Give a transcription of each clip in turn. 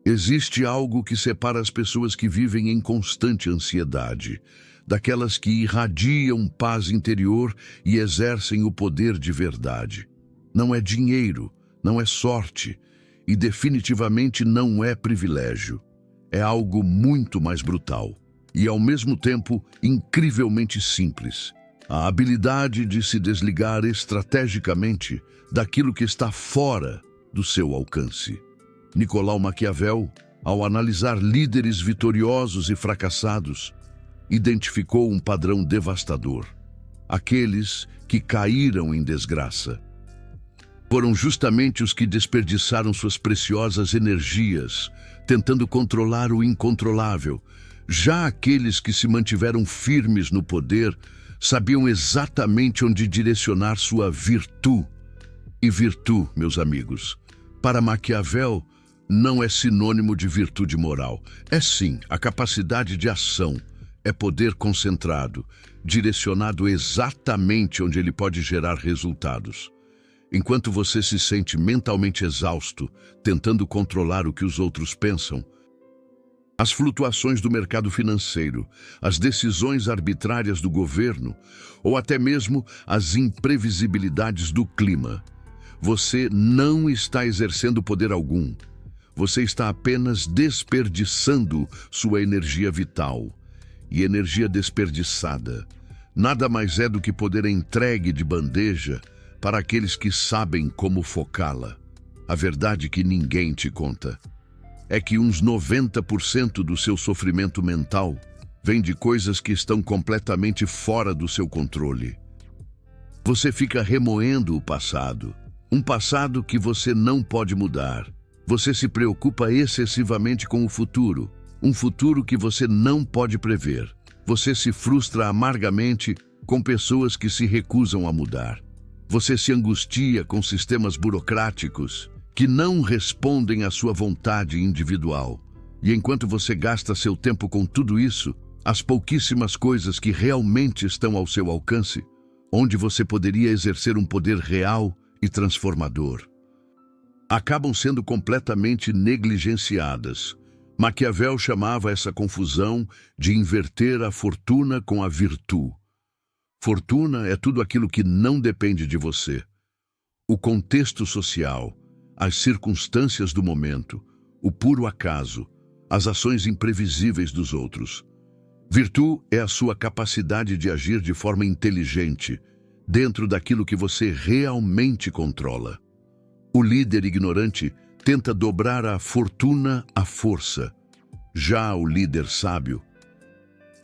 Existe algo que separa as pessoas que vivem em constante ansiedade, daquelas que irradiam paz interior e exercem o poder de verdade. Não é dinheiro, não é sorte e definitivamente não é privilégio. É algo muito mais brutal e, ao mesmo tempo, incrivelmente simples. A habilidade de se desligar estrategicamente daquilo que está fora do seu alcance. Nicolau Maquiavel, ao analisar líderes vitoriosos e fracassados, identificou um padrão devastador. Aqueles que caíram em desgraça foram justamente os que desperdiçaram suas preciosas energias, tentando controlar o incontrolável. Já aqueles que se mantiveram firmes no poder sabiam exatamente onde direcionar sua virtude. E virtude, meus amigos, para Maquiavel, não é sinônimo de virtude moral. É sim a capacidade de ação, é poder concentrado, direcionado exatamente onde ele pode gerar resultados. Enquanto você se sente mentalmente exausto, tentando controlar o que os outros pensam, as flutuações do mercado financeiro, as decisões arbitrárias do governo ou até mesmo as imprevisibilidades do clima, você não está exercendo poder algum. Você está apenas desperdiçando sua energia vital. E energia desperdiçada nada mais é do que poder entregue de bandeja para aqueles que sabem como focá-la. A verdade que ninguém te conta é que uns 90% do seu sofrimento mental vem de coisas que estão completamente fora do seu controle. Você fica remoendo o passado, um passado que você não pode mudar. Você se preocupa excessivamente com o futuro, um futuro que você não pode prever. Você se frustra amargamente com pessoas que se recusam a mudar. Você se angustia com sistemas burocráticos que não respondem à sua vontade individual. E enquanto você gasta seu tempo com tudo isso, as pouquíssimas coisas que realmente estão ao seu alcance, onde você poderia exercer um poder real e transformador, acabam sendo completamente negligenciadas. Maquiavel chamava essa confusão de inverter a fortuna com a virtude. Fortuna é tudo aquilo que não depende de você. O contexto social, as circunstâncias do momento, o puro acaso, as ações imprevisíveis dos outros. Virtude é a sua capacidade de agir de forma inteligente, dentro daquilo que você realmente controla. O líder ignorante tenta dobrar a fortuna à força. Já o líder sábio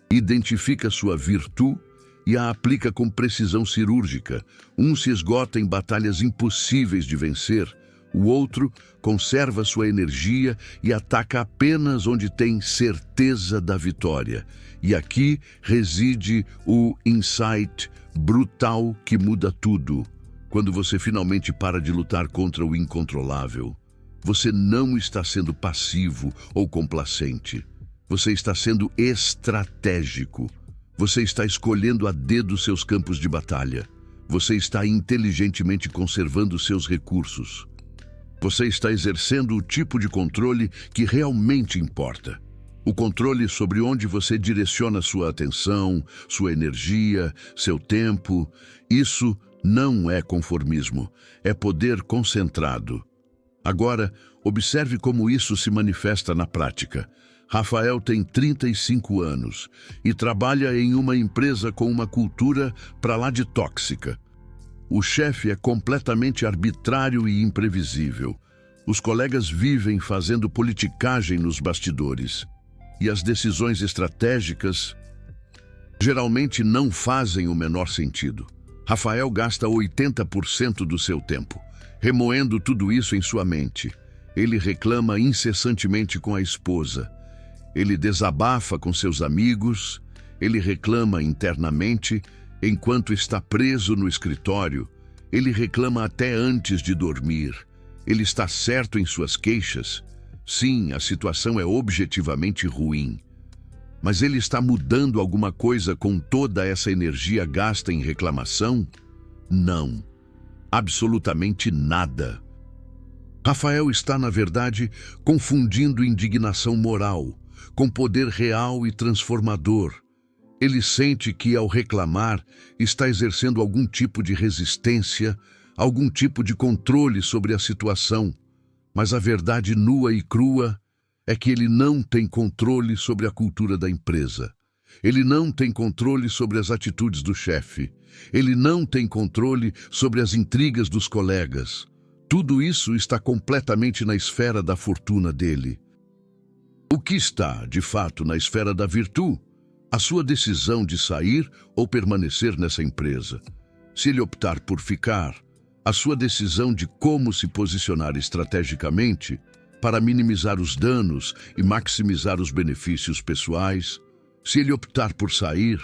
identifica sua virtude e a aplica com precisão cirúrgica. Um se esgota em batalhas impossíveis de vencer, o outro conserva sua energia e ataca apenas onde tem certeza da vitória. E aqui reside o insight brutal que muda tudo. Quando você finalmente para de lutar contra o incontrolável, você não está sendo passivo ou complacente. Você está sendo estratégico. Você está escolhendo a dedo seus campos de batalha. Você está inteligentemente conservando seus recursos. Você está exercendo o tipo de controle que realmente importa. O controle sobre onde você direciona sua atenção, sua energia, seu tempo. Isso não é conformismo, é poder concentrado. Agora, observe como isso se manifesta na prática. Rafael tem 35 anos e trabalha em uma empresa com uma cultura pra lá de tóxica. O chefe é completamente arbitrário e imprevisível. Os colegas vivem fazendo politicagem nos bastidores. E as decisões estratégicas geralmente não fazem o menor sentido. Rafael gasta 80% do seu tempo remoendo tudo isso em sua mente. Ele reclama incessantemente com a esposa. Ele desabafa com seus amigos. Ele reclama internamente enquanto está preso no escritório. Ele reclama até antes de dormir. Ele está certo em suas queixas. Sim, a situação é objetivamente ruim. Mas ele está mudando alguma coisa com toda essa energia gasta em reclamação? Não. Absolutamente nada. Rafael está, na verdade, confundindo indignação moral com poder real e transformador. Ele sente que, ao reclamar, está exercendo algum tipo de resistência, algum tipo de controle sobre a situação. Mas a verdade nua e crua é que ele não tem controle sobre a cultura da empresa. Ele não tem controle sobre as atitudes do chefe. Ele não tem controle sobre as intrigas dos colegas. Tudo isso está completamente na esfera da fortuna dele. O que está, de fato, na esfera da virtude? A sua decisão de sair ou permanecer nessa empresa. Se ele optar por ficar, a sua decisão de como se posicionar estrategicamente para minimizar os danos e maximizar os benefícios pessoais. Se ele optar por sair,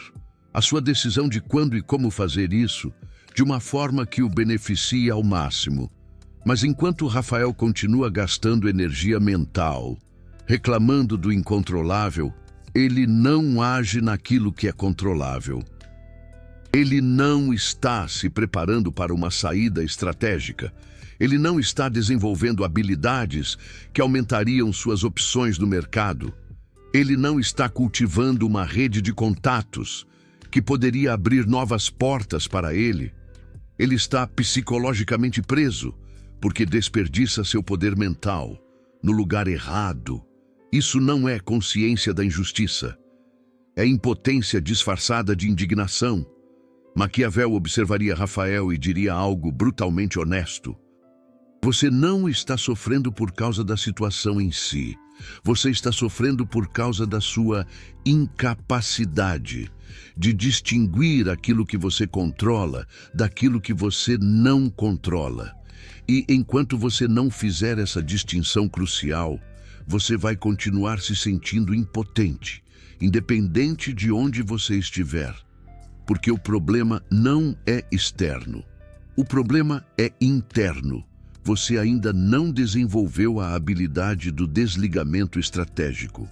a sua decisão de quando e como fazer isso de uma forma que o beneficie ao máximo. Mas enquanto Rafael continua gastando energia mental, reclamando do incontrolável, ele não age naquilo que é controlável. Ele não está se preparando para uma saída estratégica. Ele não está desenvolvendo habilidades que aumentariam suas opções no mercado. Ele não está cultivando uma rede de contatos que poderia abrir novas portas para ele. Ele está psicologicamente preso porque desperdiça seu poder mental no lugar errado. Isso não é consciência da injustiça. É impotência disfarçada de indignação. Maquiavel observaria Rafael e diria algo brutalmente honesto. Você não está sofrendo por causa da situação em si. Você está sofrendo por causa da sua incapacidade de distinguir aquilo que você controla daquilo que você não controla. E enquanto você não fizer essa distinção crucial, você vai continuar se sentindo impotente, independente de onde você estiver. Porque o problema não é externo. O problema é interno. Você ainda não desenvolveu a habilidade do desligamento estratégico.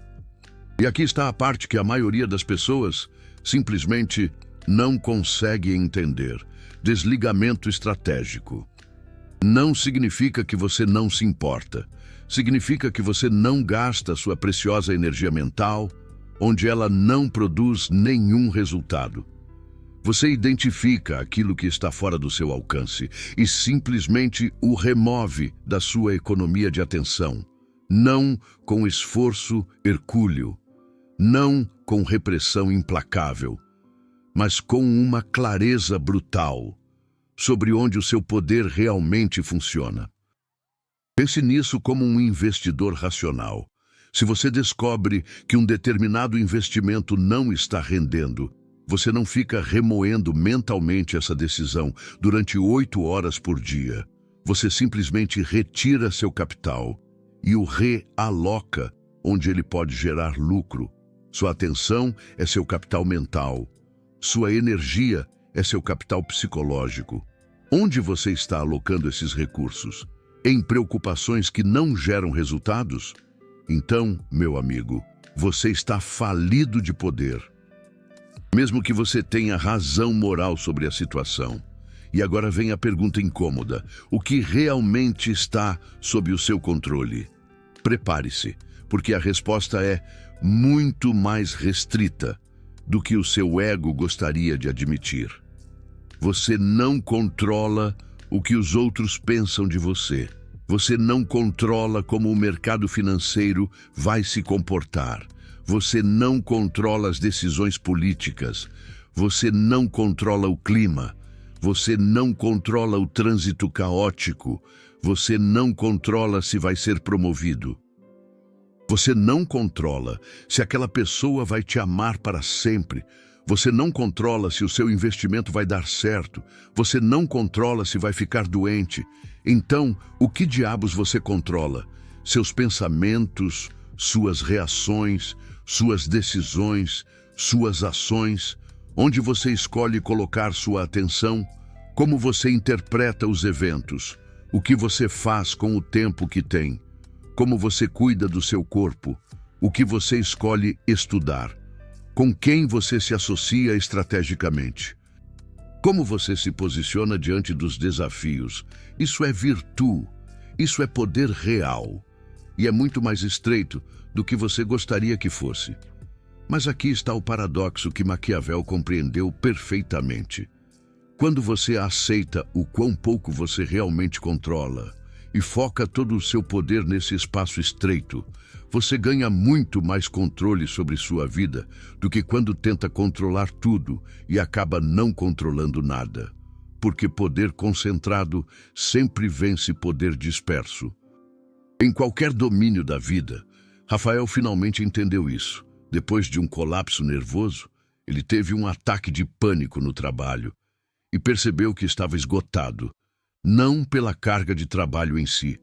E aqui está a parte que a maioria das pessoas simplesmente não consegue entender. Desligamento estratégico. Não significa que você não se importa. Significa que você não gasta sua preciosa energia mental, onde ela não produz nenhum resultado. Você identifica aquilo que está fora do seu alcance e simplesmente o remove da sua economia de atenção. Não com esforço hercúleo, não com repressão implacável, mas com uma clareza brutal sobre onde o seu poder realmente funciona. Pense nisso como um investidor racional. Se você descobre que um determinado investimento não está rendendo, você não fica remoendo mentalmente essa decisão durante 8 horas por dia. Você simplesmente retira seu capital e o realoca onde ele pode gerar lucro. Sua atenção é seu capital mental. Sua energia é seu capital psicológico. Onde você está alocando esses recursos? Em preocupações que não geram resultados? Então, meu amigo, você está falido de poder. Mesmo que você tenha razão moral sobre a situação. E agora vem a pergunta incômoda. O que realmente está sob o seu controle? Prepare-se, porque a resposta é muito mais restrita do que o seu ego gostaria de admitir. Você não controla o que os outros pensam de você. Você não controla como o mercado financeiro vai se comportar. Você não controla as decisões políticas. Você não controla o clima. Você não controla o trânsito caótico. Você não controla se vai ser promovido. Você não controla se aquela pessoa vai te amar para sempre. Você não controla se o seu investimento vai dar certo. Você não controla se vai ficar doente. Então, o que diabos você controla? Seus pensamentos, suas reações, suas decisões, suas ações, onde você escolhe colocar sua atenção, como você interpreta os eventos, o que você faz com o tempo que tem, como você cuida do seu corpo, o que você escolhe estudar, com quem você se associa estrategicamente, como você se posiciona diante dos desafios. Isso é virtude. Isso é poder real e é muito mais estreito do que você gostaria que fosse. Mas aqui está o paradoxo que Maquiavel compreendeu perfeitamente. Quando você aceita o quão pouco você realmente controla e foca todo o seu poder nesse espaço estreito, você ganha muito mais controle sobre sua vida do que quando tenta controlar tudo e acaba não controlando nada. Porque poder concentrado sempre vence poder disperso. Em qualquer domínio da vida, Rafael finalmente entendeu isso. Depois de um colapso nervoso, ele teve um ataque de pânico no trabalho e percebeu que estava esgotado, não pela carga de trabalho em si,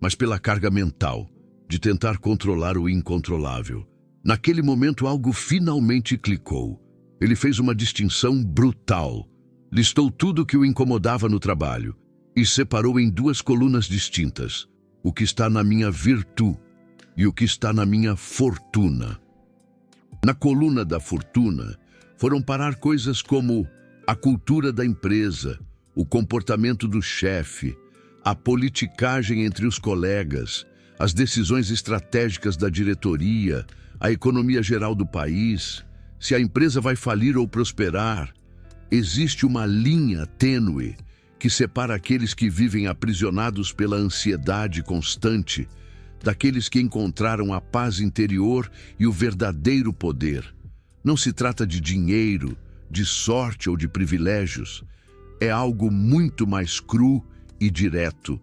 mas pela carga mental, de tentar controlar o incontrolável. Naquele momento, algo finalmente clicou. Ele fez uma distinção brutal. Listou tudo o que o incomodava no trabalho e separou em duas colunas distintas: o que está na minha virtude e o que está na minha fortuna. Na coluna da fortuna, foram parar coisas como a cultura da empresa, o comportamento do chefe, a politicagem entre os colegas, as decisões estratégicas da diretoria, a economia geral do país, se a empresa vai falir ou prosperar. Existe uma linha tênue que separa aqueles que vivem aprisionados pela ansiedade constante daqueles que encontraram a paz interior e o verdadeiro poder. Não se trata de dinheiro, de sorte ou de privilégios. É algo muito mais cru e direto.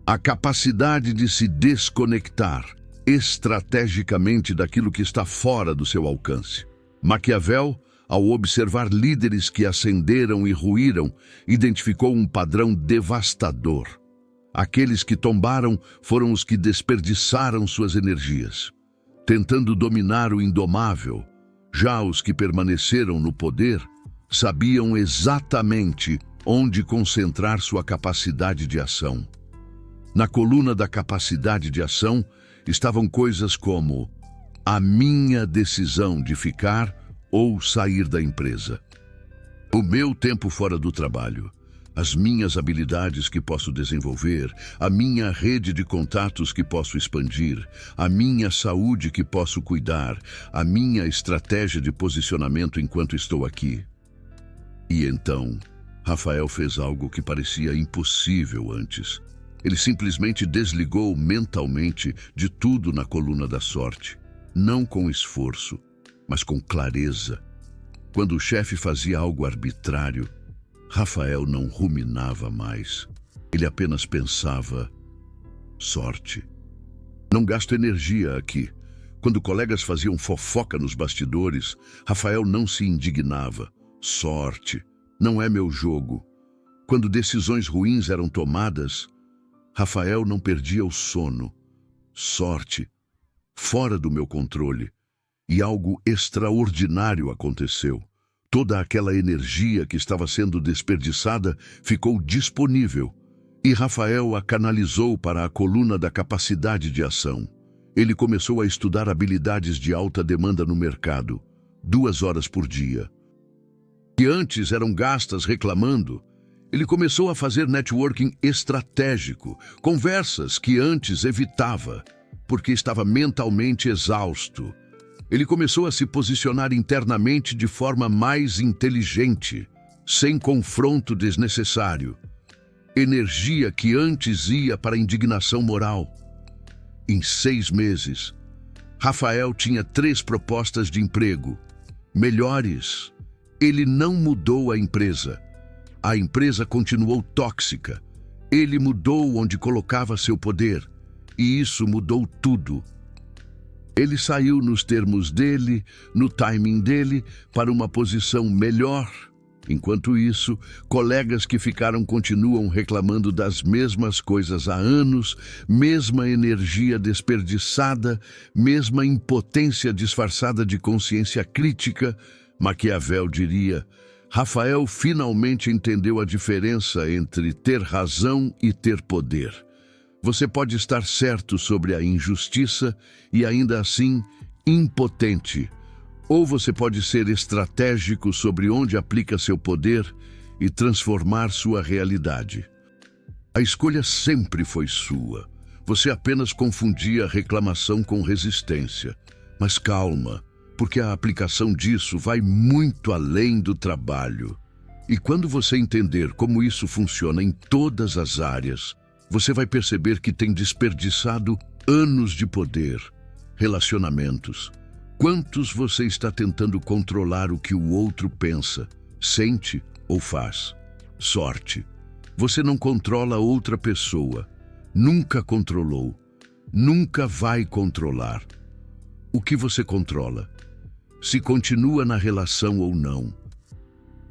A capacidade de se desconectar estrategicamente daquilo que está fora do seu alcance. Maquiavel, ao observar líderes que ascenderam e ruíram, identificou um padrão devastador. Aqueles que tombaram foram os que desperdiçaram suas energias, tentando dominar o indomável. Já os que permaneceram no poder sabiam exatamente onde concentrar sua capacidade de ação. Na coluna da capacidade de ação estavam coisas como a minha decisão de ficar ou sair da empresa, o meu tempo fora do trabalho, as minhas habilidades que posso desenvolver, a minha rede de contatos que posso expandir, a minha saúde que posso cuidar, a minha estratégia de posicionamento enquanto estou aqui. E então, Rafael fez algo que parecia impossível antes. Ele simplesmente desligou mentalmente de tudo na coluna da sorte, não com esforço, mas com clareza. Quando o chefe fazia algo arbitrário, Rafael não ruminava mais. Ele apenas pensava: sorte. Não gasto energia aqui. Quando colegas faziam fofoca nos bastidores, Rafael não se indignava. Sorte. Não é meu jogo. Quando decisões ruins eram tomadas, Rafael não perdia o sono. Sorte. Fora do meu controle. E algo extraordinário aconteceu. Toda aquela energia que estava sendo desperdiçada ficou disponível, e Rafael a canalizou para a coluna da capacidade de ação. Ele começou a estudar habilidades de alta demanda no mercado, 2 horas por dia. Que antes eram gastas reclamando, ele começou a fazer networking estratégico, conversas que antes evitava, porque estava mentalmente exausto. Ele começou a se posicionar internamente de forma mais inteligente, sem confronto desnecessário. Energia que antes ia para a indignação moral. Em 6 meses, Rafael tinha 3 propostas de emprego, melhores. Ele não mudou a empresa. A empresa continuou tóxica. Ele mudou onde colocava seu poder, e isso mudou tudo. Ele saiu nos termos dele, no timing dele, para uma posição melhor. Enquanto isso, colegas que ficaram continuam reclamando das mesmas coisas há anos, mesma energia desperdiçada, mesma impotência disfarçada de consciência crítica. Maquiavel diria: Rafael finalmente entendeu a diferença entre ter razão e ter poder. Você pode estar certo sobre a injustiça e ainda assim impotente. Ou você pode ser estratégico sobre onde aplica seu poder e transformar sua realidade. A escolha sempre foi sua. Você apenas confundia reclamação com resistência. Mas calma, porque a aplicação disso vai muito além do trabalho. E quando você entender como isso funciona em todas as áreas, você vai perceber que tem desperdiçado anos de poder, relacionamentos. Quantos você está tentando controlar o que o outro pensa, sente ou faz? Sorte. Você não controla outra pessoa. Nunca controlou. Nunca vai controlar. O que você controla? Se continua na relação ou não.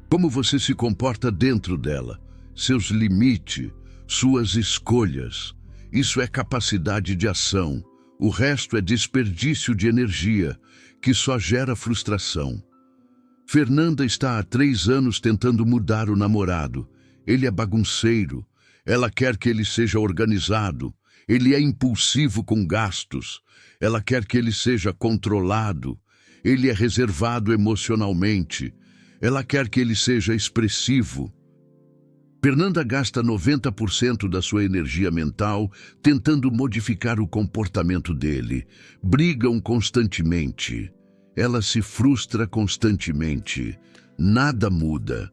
Como você se comporta dentro dela, seus limites, suas escolhas. Isso é capacidade de ação. O resto é desperdício de energia, que só gera frustração. Fernanda está há 3 anos tentando mudar o namorado. Ele é bagunceiro. Ela quer que ele seja organizado. Ele é impulsivo com gastos. Ela quer que ele seja controlado. Ele é reservado emocionalmente. Ela quer que ele seja expressivo. Fernanda gasta 90% da sua energia mental tentando modificar o comportamento dele. Brigam constantemente. Ela se frustra constantemente. Nada muda.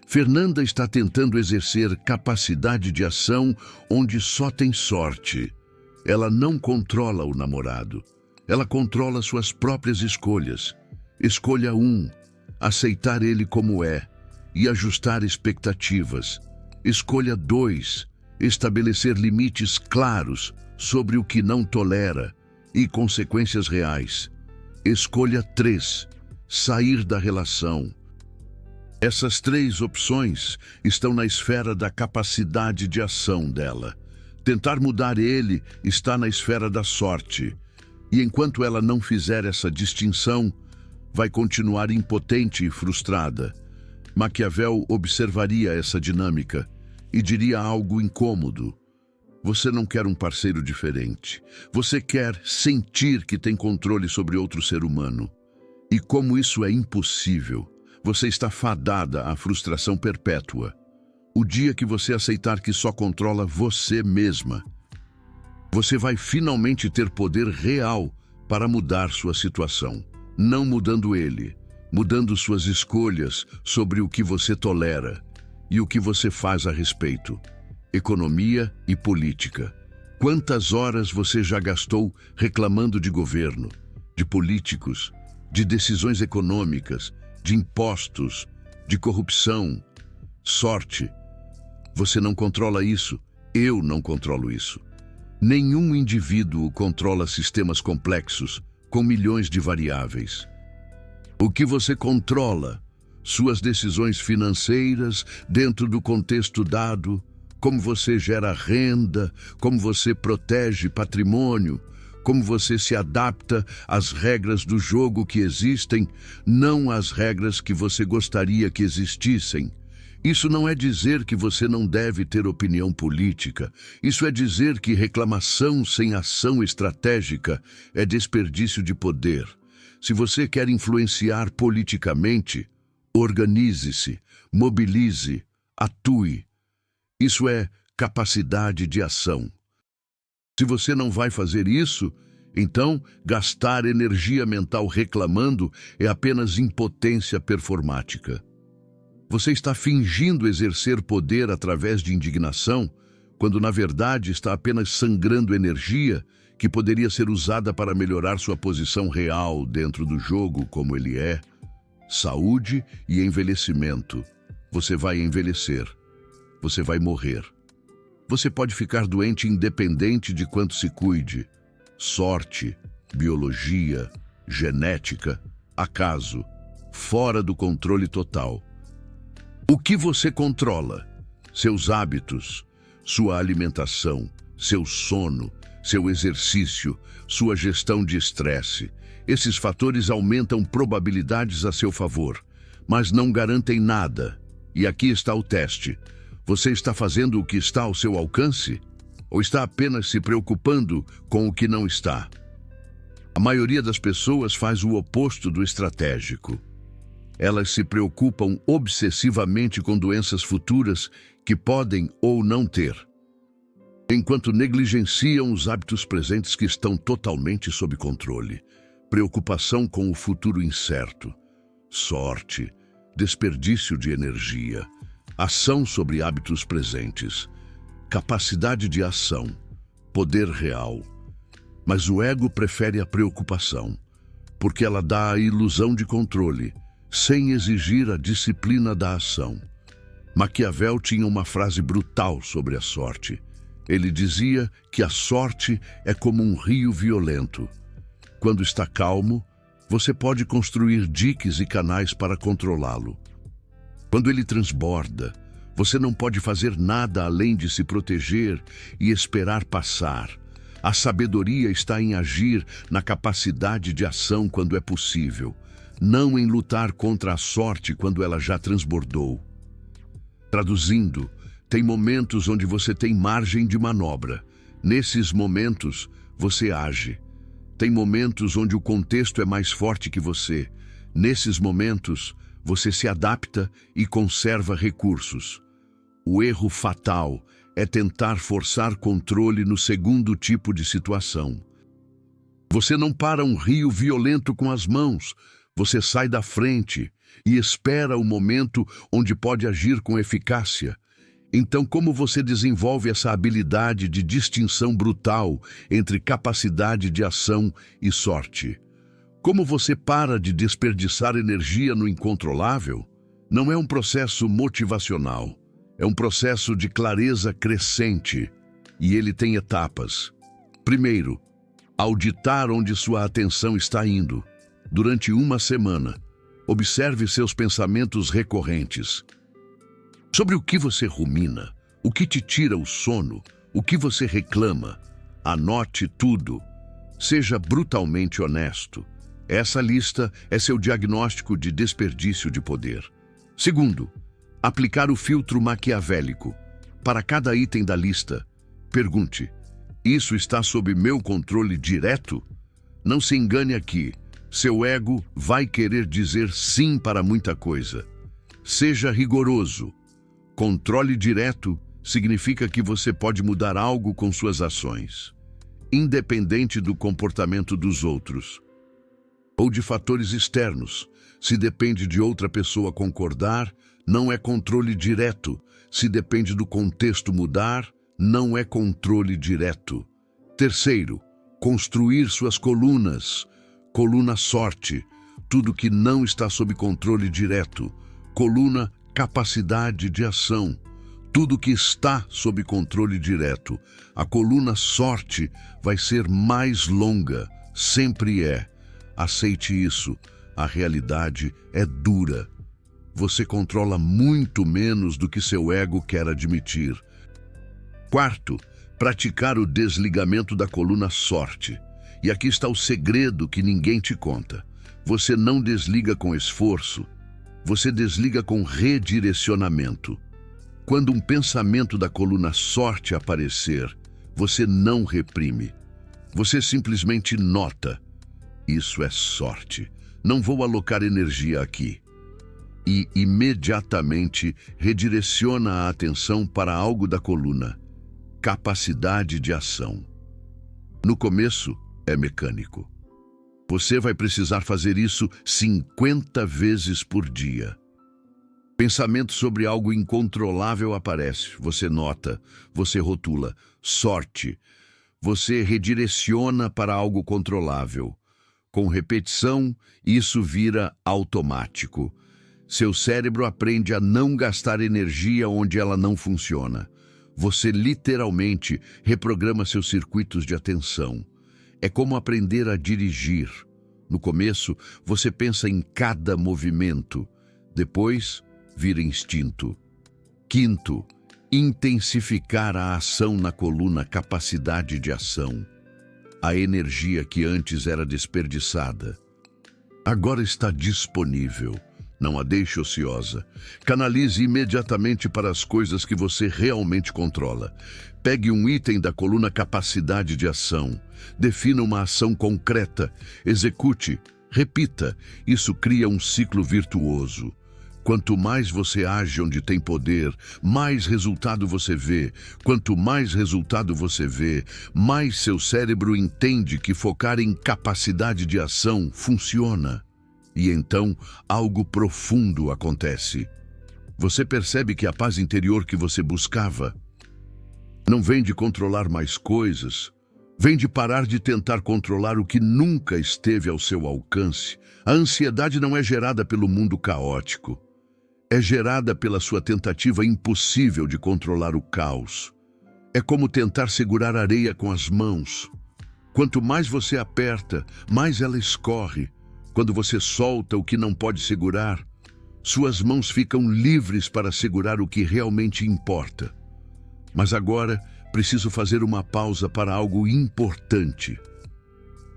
Fernanda está tentando exercer capacidade de ação onde só tem sorte. Ela não controla o namorado. Ela controla suas próprias escolhas. Escolha 1. Aceitar ele como é e ajustar expectativas. Escolha 2. Estabelecer limites claros sobre o que não tolera e consequências reais. Escolha 3. Sair da relação. Essas 3 opções estão na esfera da capacidade de ação dela. Tentar mudar ele está na esfera da sorte. E enquanto ela não fizer essa distinção, vai continuar impotente e frustrada. Maquiavel observaria essa dinâmica e diria algo incômodo. Você não quer um parceiro diferente. Você quer sentir que tem controle sobre outro ser humano. E como isso é impossível, você está fadada à frustração perpétua. O dia que você aceitar que só controla você mesma, você vai finalmente ter poder real para mudar sua situação. Não mudando ele, mudando suas escolhas sobre o que você tolera e o que você faz a respeito. Economia e política. Quantas horas você já gastou reclamando de governo, de políticos, de decisões econômicas, de impostos, de corrupção? Sorte. Você não controla isso. Eu não controlo isso. Nenhum indivíduo controla sistemas complexos com milhões de variáveis. O que você controla? Suas decisões financeiras dentro do contexto dado, como você gera renda, como você protege patrimônio, como você se adapta às regras do jogo que existem, não às regras que você gostaria que existissem. Isso não é dizer que você não deve ter opinião política. Isso é dizer que reclamação sem ação estratégica é desperdício de poder. Se você quer influenciar politicamente, organize-se, mobilize, atue. Isso é capacidade de ação. Se você não vai fazer isso, então gastar energia mental reclamando é apenas impotência performática. Você está fingindo exercer poder através de indignação, quando na verdade está apenas sangrando energia que poderia ser usada para melhorar sua posição real dentro do jogo como ele é. Saúde e envelhecimento. Você vai envelhecer. Você vai morrer. Você pode ficar doente independente de quanto se cuide. Sorte, biologia, genética, acaso, fora do controle total. O que você controla? Seus hábitos, sua alimentação, seu sono, seu exercício, sua gestão de estresse. Esses fatores aumentam probabilidades a seu favor, mas não garantem nada. E aqui está o teste. Você está fazendo o que está ao seu alcance? Ou está apenas se preocupando com o que não está? A maioria das pessoas faz o oposto do estratégico. Elas se preocupam obsessivamente com doenças futuras que podem ou não ter. enquanto negligenciam os hábitos presentes que estão totalmente sob controle. Preocupação com o futuro incerto, sorte, desperdício de energia, ação sobre hábitos presentes, capacidade de ação, poder real. Mas o ego prefere a preocupação, porque ela dá a ilusão de controle, sem exigir a disciplina da ação. Maquiavel tinha uma frase brutal sobre a sorte. Ele dizia que a sorte é como um rio violento. Quando está calmo, você pode construir diques e canais para controlá-lo. Quando ele transborda, você não pode fazer nada além de se proteger e esperar passar. A sabedoria está em agir na capacidade de ação quando é possível, não em lutar contra a sorte quando ela já transbordou. Traduzindo, tem momentos onde você tem margem de manobra. Nesses momentos, você age. Tem momentos onde o contexto é mais forte que você. Nesses momentos, você se adapta e conserva recursos. O erro fatal é tentar forçar controle no segundo tipo de situação. Você não para um rio violento com as mãos. Você sai da frente e espera o momento onde pode agir com eficácia. Então, como você desenvolve essa habilidade de distinção brutal entre capacidade de ação e sorte? Como você para de desperdiçar energia no incontrolável? Não é um processo motivacional, é um processo de clareza crescente, e ele tem etapas. Primeiro, auditar onde sua atenção está indo. Durante uma semana, observe seus pensamentos recorrentes. Sobre o que você rumina, o que te tira o sono, o que você reclama. Anote tudo. Seja brutalmente honesto. Essa lista é seu diagnóstico de desperdício de poder. Segundo, aplicar o filtro maquiavélico. Para cada item da lista, pergunte: isso está sob meu controle direto? Não se engane aqui. Seu ego vai querer dizer sim para muita coisa. Seja rigoroso. Controle direto significa que você pode mudar algo com suas ações, independente do comportamento dos outros ou de fatores externos. Se depende de outra pessoa concordar, não é controle direto. Se depende do contexto mudar, não é controle direto. Terceiro, construir suas colunas. Coluna sorte, tudo que não está sob controle direto. Coluna capacidade de ação, tudo que está sob controle direto. A coluna sorte vai ser mais longa, sempre é. Aceite isso, a realidade é dura. Você controla muito menos do que seu ego quer admitir. Quarto, praticar o desligamento da coluna sorte. E aqui está o segredo que ninguém te conta. Você não desliga com esforço, você desliga com redirecionamento. Quando um pensamento da coluna sorte aparecer, você não reprime. Você simplesmente nota: isso é sorte, não vou alocar energia aqui. E imediatamente redireciona a atenção para algo da coluna: capacidade de ação. No começo, é mecânico. Você vai precisar fazer isso 50 vezes por dia. Pensamento sobre algo incontrolável aparece. Você nota, você rotula. Sorte. Você redireciona para algo controlável. Com repetição, isso vira automático. Seu cérebro aprende a não gastar energia onde ela não funciona. Você literalmente reprograma seus circuitos de atenção. É como aprender a dirigir. No começo, você pensa em cada movimento. Depois, vira instinto. Quinto, intensificar a ação na coluna capacidade de ação. A energia que antes era desperdiçada agora está disponível. Não a deixe ociosa. Canalize imediatamente para as coisas que você realmente controla. Pegue um item da coluna capacidade de ação. Defina uma ação concreta. Execute. Repita. Isso cria um ciclo virtuoso. Quanto mais você age onde tem poder, mais resultado você vê. Quanto mais resultado você vê, mais seu cérebro entende que focar em capacidade de ação funciona. E então, algo profundo acontece. Você percebe que a paz interior que você buscava não vem de controlar mais coisas, vem de parar de tentar controlar o que nunca esteve ao seu alcance. A ansiedade não é gerada pelo mundo caótico. É gerada pela sua tentativa impossível de controlar o caos. É como tentar segurar areia com as mãos. Quanto mais você aperta, mais ela escorre. Quando você solta o que não pode segurar, suas mãos ficam livres para segurar o que realmente importa. Mas agora, preciso fazer uma pausa para algo importante.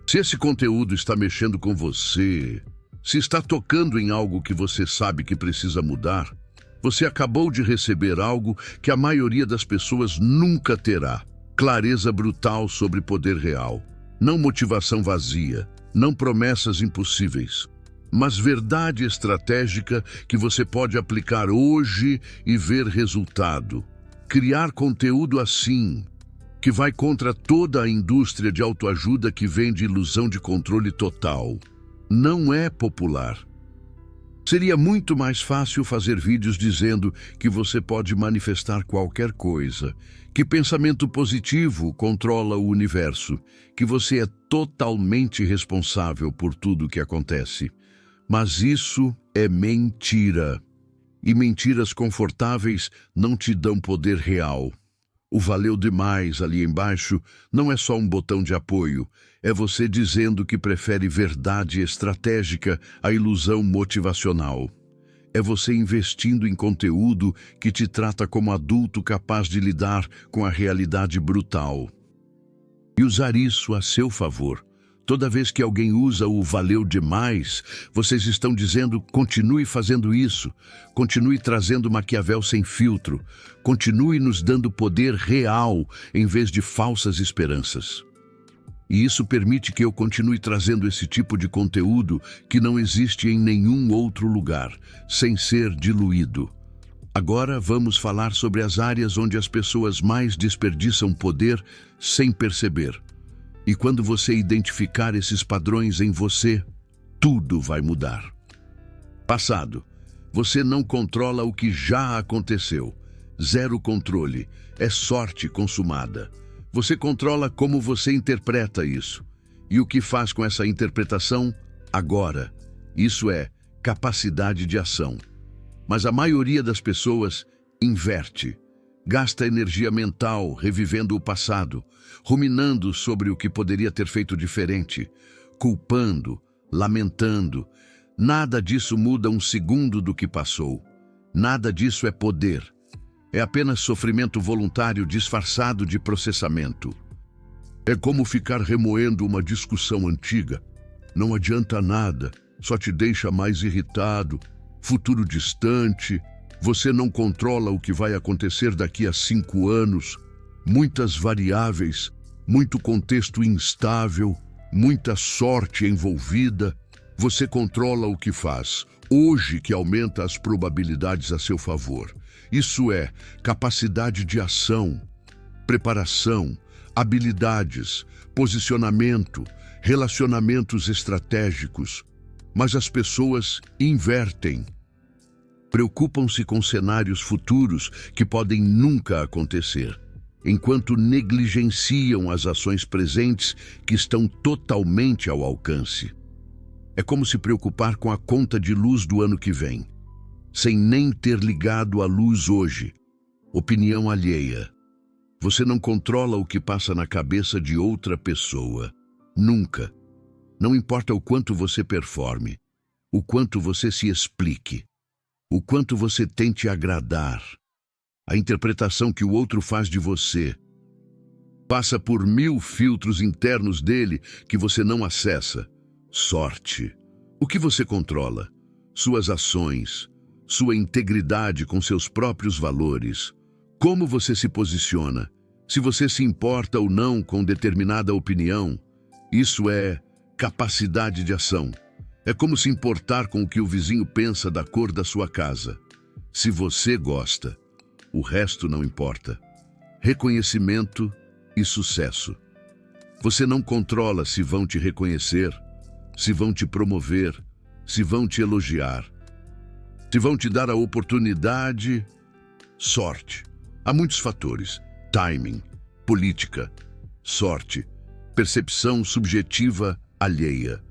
Se esse conteúdo está mexendo com você, se está tocando em algo que você sabe que precisa mudar, você acabou de receber algo que a maioria das pessoas nunca terá: clareza brutal sobre poder real. Não motivação vazia, não promessas impossíveis, mas verdade estratégica que você pode aplicar hoje e ver resultado. Criar conteúdo assim, que vai contra toda a indústria de autoajuda que vende ilusão de controle total, não é popular. Seria muito mais fácil fazer vídeos dizendo que você pode manifestar qualquer coisa, que pensamento positivo controla o universo, que você é totalmente responsável por tudo o que acontece. Mas isso é mentira. E mentiras confortáveis não te dão poder real. O valeu demais ali embaixo não é só um botão de apoio, é você dizendo que prefere verdade estratégica à ilusão motivacional. É você investindo em conteúdo que te trata como adulto capaz de lidar com a realidade brutal. E usar isso a seu favor. Toda vez que alguém usa o valeu demais, vocês estão dizendo: continue fazendo isso, continue trazendo Maquiavel sem filtro, continue nos dando poder real em vez de falsas esperanças. E isso permite que eu continue trazendo esse tipo de conteúdo que não existe em nenhum outro lugar, sem ser diluído. Agora vamos falar sobre as áreas onde as pessoas mais desperdiçam poder sem perceber. E quando você identificar esses padrões em você, tudo vai mudar. Passado. Você não controla o que já aconteceu. Zero controle. É sorte consumada. Você controla como você interpreta isso. E o que faz com essa interpretação agora. Isso é capacidade de ação. Mas a maioria das pessoas inverte. Gasta energia mental revivendo o passado, ruminando sobre o que poderia ter feito diferente, culpando, lamentando. Nada disso muda um segundo do que passou. Nada disso é poder. É apenas sofrimento voluntário disfarçado de processamento. É como ficar remoendo uma discussão antiga. Não adianta nada, só te deixa mais irritado. Futuro distante. Você não controla o que vai acontecer daqui a 5 anos. Muitas variáveis, muito contexto instável, muita sorte envolvida. Você controla o que faz, hoje, que aumenta as probabilidades a seu favor. Isso é capacidade de ação, preparação, habilidades, posicionamento, relacionamentos estratégicos. Mas as pessoas invertem. Preocupam-se com cenários futuros que podem nunca acontecer, enquanto negligenciam as ações presentes que estão totalmente ao alcance. É como se preocupar com a conta de luz do ano que vem, sem nem ter ligado a luz hoje. Opinião alheia. Você não controla o que passa na cabeça de outra pessoa. Nunca. Não importa o quanto você performe, o quanto você se explique, o quanto você tente agradar. A interpretação que o outro faz de você passa por 1000 filtros internos dele que você não acessa. Sorte. O que você controla? Suas ações, sua integridade com seus próprios valores. Como você se posiciona? Se você se importa ou não com determinada opinião. Isso é capacidade de ação. É como se importar com o que o vizinho pensa da cor da sua casa. Se você gosta, o resto não importa. Reconhecimento e sucesso. Você não controla se vão te reconhecer, se vão te promover, se vão te elogiar, se vão te dar a oportunidade. Sorte. Há muitos fatores: timing, política, sorte, percepção subjetiva alheia.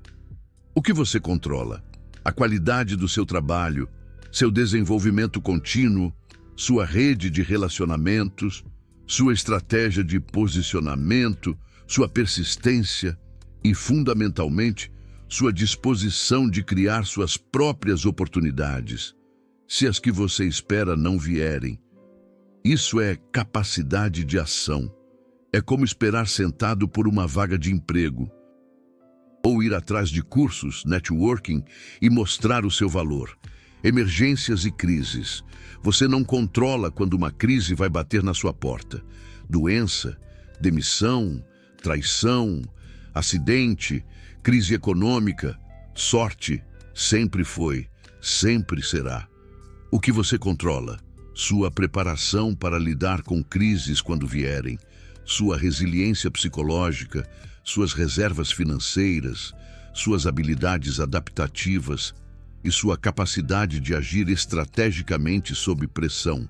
O que você controla? A qualidade do seu trabalho, seu desenvolvimento contínuo, sua rede de relacionamentos, sua estratégia de posicionamento, sua persistência e, fundamentalmente, sua disposição de criar suas próprias oportunidades, se as que você espera não vierem. Isso é capacidade de ação. É como esperar sentado por uma vaga de emprego, ou ir atrás de cursos, networking e mostrar o seu valor. Emergências e crises. Você não controla quando uma crise vai bater na sua porta. Doença, demissão, traição, acidente, crise econômica. Sorte sempre foi, sempre será. O que você controla? Sua preparação para lidar com crises quando vierem, sua resiliência psicológica, suas reservas financeiras, suas habilidades adaptativas e sua capacidade de agir estrategicamente sob pressão.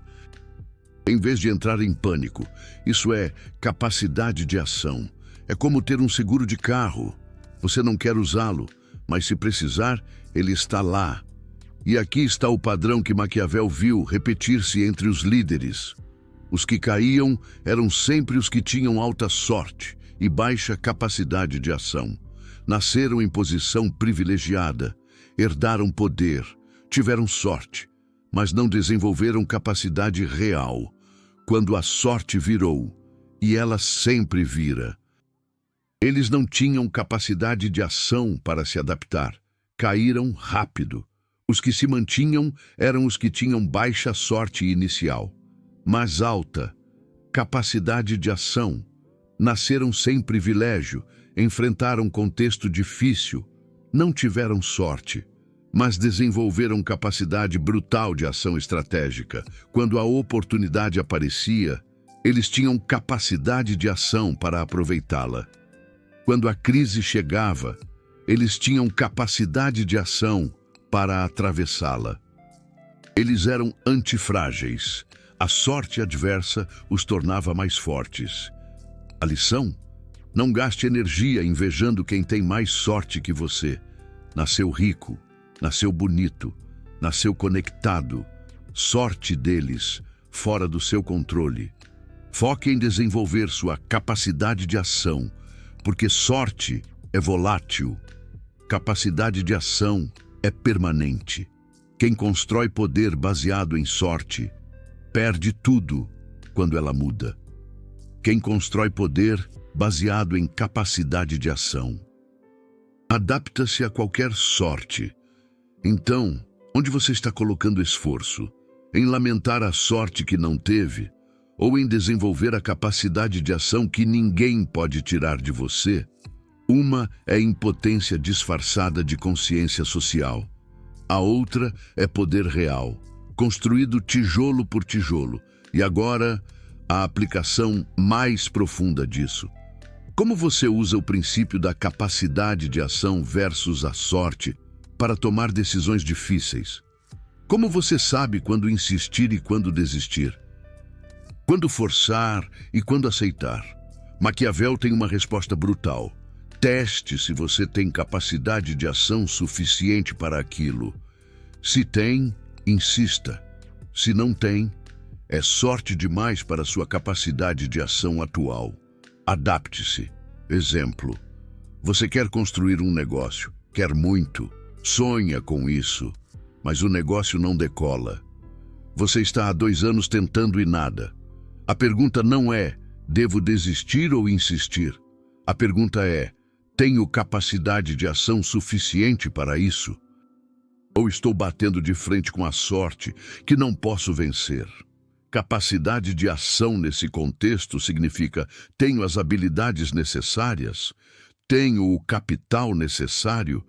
Em vez de entrar em pânico, isso é capacidade de ação. É como ter um seguro de carro. Você não quer usá-lo, mas se precisar, ele está lá. E aqui está o padrão que Maquiavel viu repetir-se entre os líderes. Os que caíam eram sempre os que tinham alta sorte e baixa capacidade de ação. Nasceram em posição privilegiada, herdaram poder, tiveram sorte, mas não desenvolveram capacidade real. Quando a sorte virou, e ela sempre vira, eles não tinham capacidade de ação para se adaptar. Caíram rápido. Os que se mantinham eram os que tinham baixa sorte inicial, mas alta capacidade de ação. Nasceram sem privilégio, enfrentaram contexto difícil, não tiveram sorte, mas desenvolveram capacidade brutal de ação estratégica. Quando a oportunidade aparecia, eles tinham capacidade de ação para aproveitá-la. Quando a crise chegava, eles tinham capacidade de ação para atravessá-la. Eles eram antifrágeis. A sorte adversa os tornava mais fortes. A lição? Não gaste energia invejando quem tem mais sorte que você. Nasceu rico, nasceu bonito, nasceu conectado. Sorte deles, fora do seu controle. Foque em desenvolver sua capacidade de ação, porque sorte é volátil. Capacidade de ação é permanente. Quem constrói poder baseado em sorte, perde tudo quando ela muda. Quem constrói poder baseado em capacidade de ação, adapta-se a qualquer sorte. Então, onde você está colocando esforço? Em lamentar a sorte que não teve? Ou em desenvolver a capacidade de ação que ninguém pode tirar de você? Uma é impotência disfarçada de consciência social. A outra é poder real, construído tijolo por tijolo. E agora, a aplicação mais profunda disso. Como você usa o princípio da capacidade de ação versus a sorte para tomar decisões difíceis? Como você sabe quando insistir e quando desistir? Quando forçar e quando aceitar? Maquiavel tem uma resposta brutal. Teste se você tem capacidade de ação suficiente para aquilo. Se tem, insista. Se não tem, é sorte demais para sua capacidade de ação atual. Adapte-se. Exemplo: você quer construir um negócio, quer muito, sonha com isso, mas o negócio não decola. Você está há 2 anos tentando e nada. A pergunta não é: devo desistir ou insistir? A pergunta é: tenho capacidade de ação suficiente para isso? Ou estou batendo de frente com a sorte que não posso vencer? Capacidade de ação nesse contexto significa: tenho as habilidades necessárias? Tenho o capital necessário?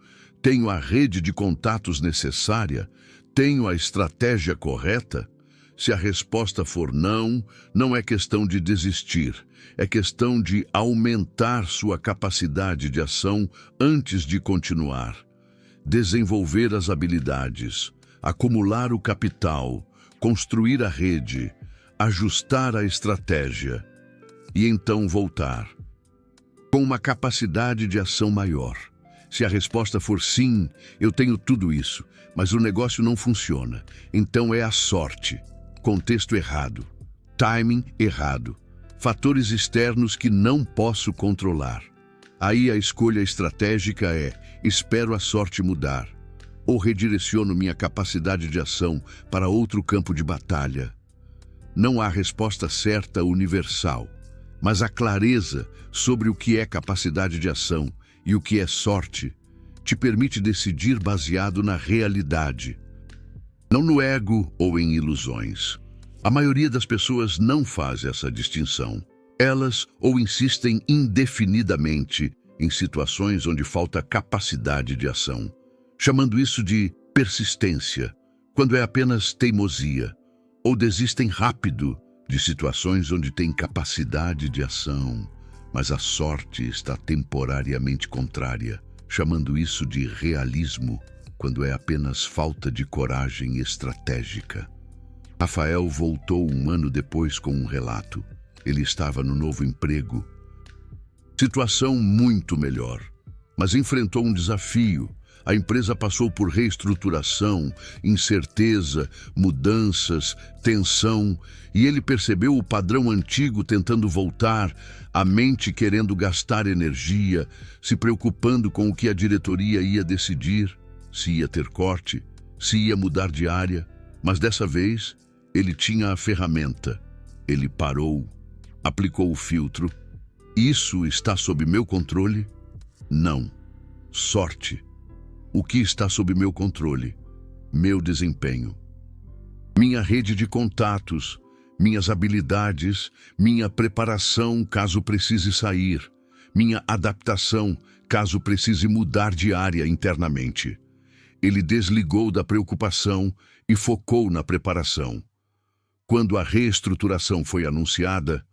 Tenho a rede de contatos necessária? Tenho a estratégia correta? Se a resposta for não, não é questão de desistir, é questão de aumentar sua capacidade de ação antes de continuar. Desenvolver as habilidades, acumular o capital, construir a rede, ajustar a estratégia e então voltar com uma capacidade de ação maior. Se a resposta for sim, eu tenho tudo isso, mas o negócio não funciona, então é a sorte. Contexto errado, timing errado, fatores externos que não posso controlar. Aí a escolha estratégica é: espero a sorte mudar, ou redireciono minha capacidade de ação para outro campo de batalha. Não há resposta certa universal, mas a clareza sobre o que é capacidade de ação e o que é sorte te permite decidir baseado na realidade, não no ego ou em ilusões. A maioria das pessoas não faz essa distinção. Elas ou insistem indefinidamente em situações onde falta capacidade de ação, chamando isso de persistência, quando é apenas teimosia, ou desistem rápido de situações onde tem capacidade de ação, mas a sorte está temporariamente contrária, chamando isso de realismo, quando é apenas falta de coragem estratégica. Rafael voltou um ano depois com um relato. Ele estava no novo emprego. Situação muito melhor, mas enfrentou um desafio. A empresa passou por reestruturação, incerteza, mudanças, tensão, e ele percebeu o padrão antigo tentando voltar, a mente querendo gastar energia, se preocupando com o que a diretoria ia decidir, se ia ter corte, se ia mudar de área, mas dessa vez ele tinha a ferramenta. Ele parou, aplicou o filtro. Isso está sob meu controle? Não. Sorte. O que está sob meu controle? Meu desempenho. Minha rede de contatos, minhas habilidades, minha preparação caso precise sair, minha adaptação caso precise mudar de área internamente. Ele desligou da preocupação e focou na preparação. Quando a reestruturação foi anunciada,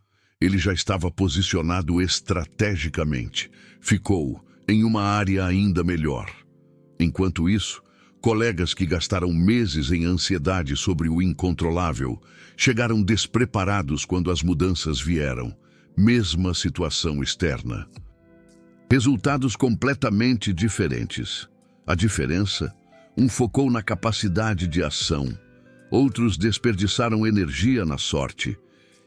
ele já estava posicionado estrategicamente. Ficou em uma área ainda melhor. Enquanto isso, colegas que gastaram meses em ansiedade sobre o incontrolável chegaram despreparados quando as mudanças vieram. Mesma situação externa. Resultados completamente diferentes. A diferença? Um focou na capacidade de ação. Outros desperdiçaram energia na sorte.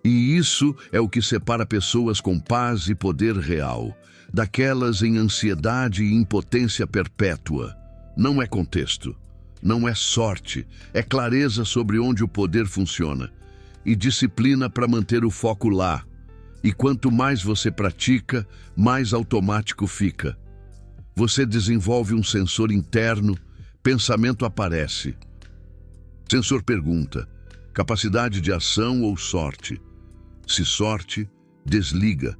E isso é o que separa pessoas com paz e poder real, daquelas em ansiedade e impotência perpétua. Não é contexto, não é sorte, é clareza sobre onde o poder funciona e disciplina para manter o foco lá. E quanto mais você pratica, mais automático fica. Você desenvolve um sensor interno, pensamento aparece. Sensor pergunta: capacidade de ação ou sorte? Se sorte, desliga.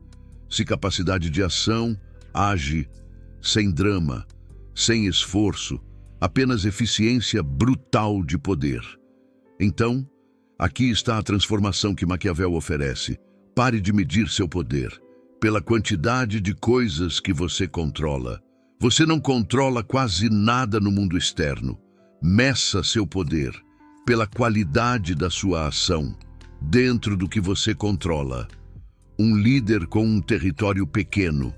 Se capacidade de ação, age, sem drama, sem esforço, apenas eficiência brutal de poder. Então, aqui está a transformação que Maquiavel oferece. Pare de medir seu poder pela quantidade de coisas que você controla. Você não controla quase nada no mundo externo. Meça seu poder pela qualidade da sua ação, dentro do que você controla. Um líder com um território pequeno,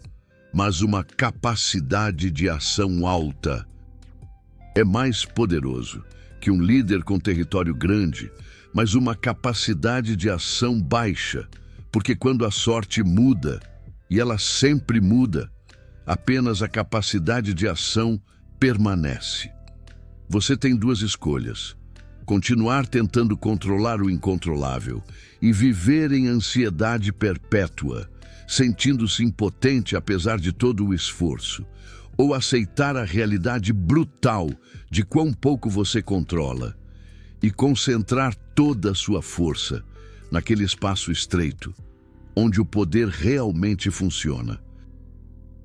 mas uma capacidade de ação alta, é mais poderoso que um líder com território grande, mas uma capacidade de ação baixa, porque quando a sorte muda, e ela sempre muda, apenas a capacidade de ação permanece. Você tem duas escolhas: continuar tentando controlar o incontrolável e viver em ansiedade perpétua, sentindo-se impotente apesar de todo o esforço, ou aceitar a realidade brutal de quão pouco você controla e concentrar toda a sua força naquele espaço estreito, onde o poder realmente funciona.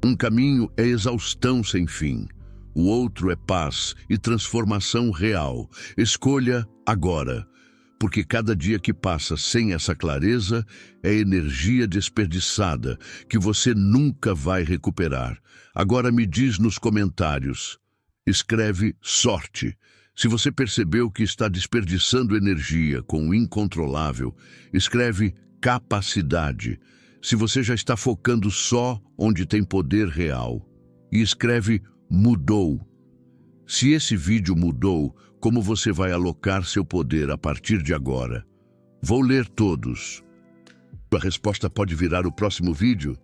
Um caminho é exaustão sem fim, O outro é paz e transformação real. Escolha agora, porque cada dia que passa sem essa clareza é energia desperdiçada que você nunca vai recuperar. Agora me diz nos comentários. Escreve sorte. Se você percebeu que está desperdiçando energia com o incontrolável, escreve capacidade. Se você já está focando só onde tem poder real, e escreve mudou. Se esse vídeo mudou, como você vai alocar seu poder a partir de agora? Vou ler todos. A resposta pode virar o próximo vídeo.